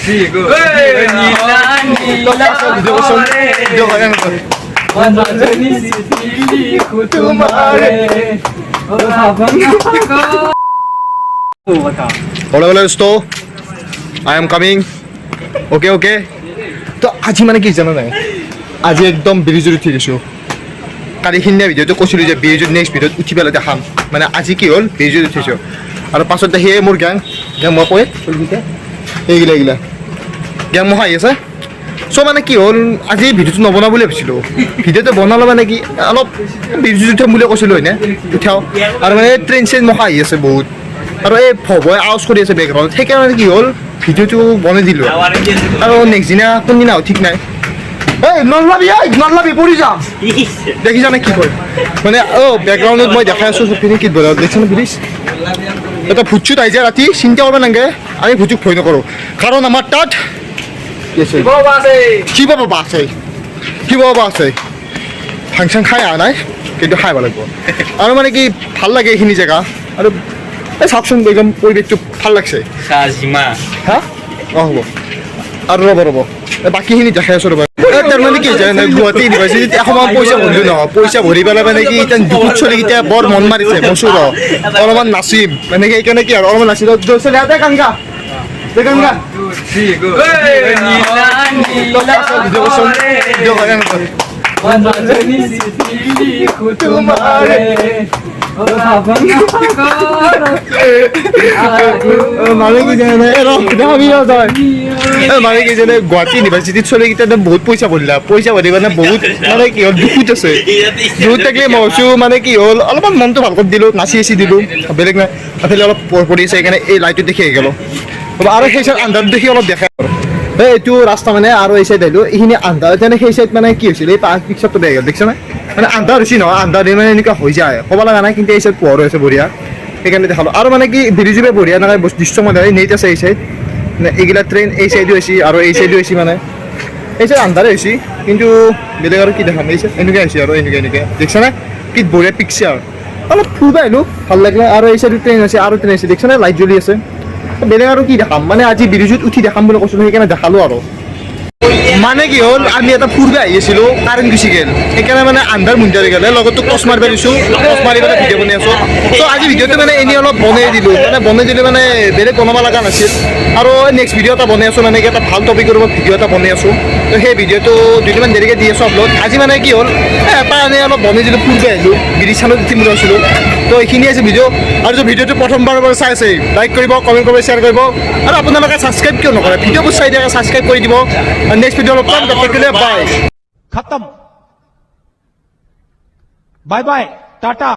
3 go. Nila nila Wanjani sitili kutumare. Hola, hola, dosto. I am coming. Okay, okay. তো আজি মানে কি জানা নাই আজি একদম বিৰিজুৰি উঠি গৈছোঁ কালি সিদিনা ভিডিঅ'টো কৈছিলোঁ যে বিৰিজুত নেক্সট ভিডিঅ'ত উঠি পেলাই দেখাম মানে আজি কি হ'ল বিৰিজুত উঠিছোঁ আৰু পাছত সেয়ে মোৰ গেং মই কৈ এইগিলা গেং মই আহি আছে চ' মানে কি হ'ল আজি ভিডিঅ'টো নবনাওঁ বুলি ভাবিছিলোঁ ভিডিঅ'টো বনালোঁ মানে কি অলপ বিৰিজুত উঠাম বুলি কৈছিলোঁ হয়নে উঠাওঁ আৰু মানে ট্ৰেইন চেইন মখা আহি আছে বহুত আৰু এই ভয় আৱাজ কৰি আছে বেকগ্ৰাউণ্ডত সেইকাৰণে কি হ'ল ভিডিঅ'টো বনাই দিলোঁ আৰু নেক্সট দিনা কোনদিনা ঠিক নাই এই নলাবি পৰি যাম দেখিছানে কি কয় মানে বেকগ্ৰাউণ্ডত মই দেখাই আছোঁ চবখিনি কি বনাওঁ দেখিছানে প্লিজ এটা ভুটচুত আহি যায় ৰাতি চিন্তা কৰিব নালাগে আমি ভুটুক ভয় নকৰোঁ কাৰণ আমাৰ তাত শিৱ বাবা আছে ফাংচন খাই অহা নাই কিন্তু খাই ভাল লাগিব আৰু মানে কি ভাল লাগে এইখিনি জেগা আৰু এই চাওকচোন একদম পৰিৱেশটো ভাল লাগছে হা অঁ হ'ব আৰু ৰ'ব বাকীখিনি দেখাই আছোঁ ৰ'ব তাৰমানে কি জানে গুৱাহাটী ইউনিভাৰ্চিটিত এসময় পইচা ভৰিলোঁ নহয় পইচা ভৰি পেলাই মানে কি এতিয়া দুখত চলিকেইটা বৰ মন মাৰিছে মচুৰ অলপমান নাচিম মানে কি সেইকাৰণে কি আৰু অলপমান নাচিম গানগা 2 3 go. Wanjani sitili kutumare. মানে কি জানে মানে কি জানে গুৱাহাটী ইউনিভাৰ্চিটিত চলিকেইটা বহুত পইচা ভৰিলা পইচা ভৰি মানে বহুত মানে কি হ'ল দুখত আছে দুখত থাকিলে মই ভাবিছোঁ মানে কি হ'ল অলপমান মনটো ভাল কৰি দিলোঁ নাচি দিলোঁ বেলেগ নাই আফালে অলপ পৰিছে সেইকাৰণে এই লাইটটো দেখি আহি গ'ল আৰু সেই চাইড আন্ধাৰত দেখি অলপ দেখাই এইটো ৰাস্তা মানে আৰু এই চাইড আহিলোঁ এইখিনি আন্ধাৰ তেনে সেই চাইড মানে কি হৈছিল এই পিকচাৰটো বেয়া গ'ল দেখিছানে মানে আন্ধাৰ হৈছে নহয় আন্ধাৰ মানে এনেকুৱা হৈ যায় ক'ব লগা নাই কিন্তু এই চাইড পোহৰ হৈছে বঢ়িয়া সেইকাৰণে দেখালোঁ আৰু মানে কি বিৰিজুৰে বঢ়িয়া এনেকৈ দৃশ্য মানে নেট আছে এই চাইড মানে এইগিলা ট্ৰেইন এই চাইডো হৈছে আৰু এই চাইডো হৈছে মানে এই চাইড আন্ধাৰে হৈছে কিন্তু বেলেগ আৰু কি দেখাম এই চাইড এনেকৈ হৈছে আৰু এনেকৈ দেখিছানে কি বঢ়িয়া পিকচাৰ অলপ ফুৰিব আহিলোঁ ভাল লাগিলে আৰু এই চাইডো ট্ৰেইন আছে আৰু ট্ৰেইন আছে দেখিছানে লাইট জ্বলি আছে বেলেগ আৰু কি দেখাম মানে আজি বিৰিজুত উঠি দেখাম বুলি কৈছিলোঁ সেইকাৰণে দেখালোঁ আৰু মানে কি হ'ল আমি এটা ফুৰিব আহি আছিলোঁ কাৰেণ্ট গুচি গ'ল সেইকাৰণে মানে আন্ধাৰ মুন্ধাৰ গ'লে লগতো টচ মাৰিব দিছোঁ টচ মাৰি পেলাই ভিডিঅ' বনাই আছোঁ ত' আজি ভিডিঅ'টো মানে এনেই অলপ বনাই দিলোঁ মানে বেলেগ বনাব লগা নাছিল আৰু নেক্সট ভিডিঅ' এটা বনাই আছোঁ মানে কি এটা ভাল টপিকৰ ওপৰত ভিডিঅ' এটা বনাই আছোঁ ত' সেই ভিডিঅ'টো দুদিনমান দেৰিকৈ দি আছোঁ আপলোড আজি মানে কি হ'ল এটা এনেই অলপ বনাই দিলোঁ ফুৰিব আহিলোঁ ব্ৰিজ চানত উঠিম বুলি কৈছিলোঁ ত' এইখিনি আছে ভিডিঅ' আৰু যদি ভিডিঅ'টো প্ৰথমবাৰৰ পৰা চাই আছে লাইক কৰিব কমেণ্ট কৰিব শ্বেয়াৰ কৰিব আৰু আপোনালোকে ছাবস্ক্ৰাইব কিয় নকৰে ভিডিঅ'বোৰ চাই দিয়ে ছাবস্ক্ৰাইব কৰি দিব নেক্সট ভিডিঅ' লগ পাম ততক্ষণ বাই खत्म बाय बाय टाटा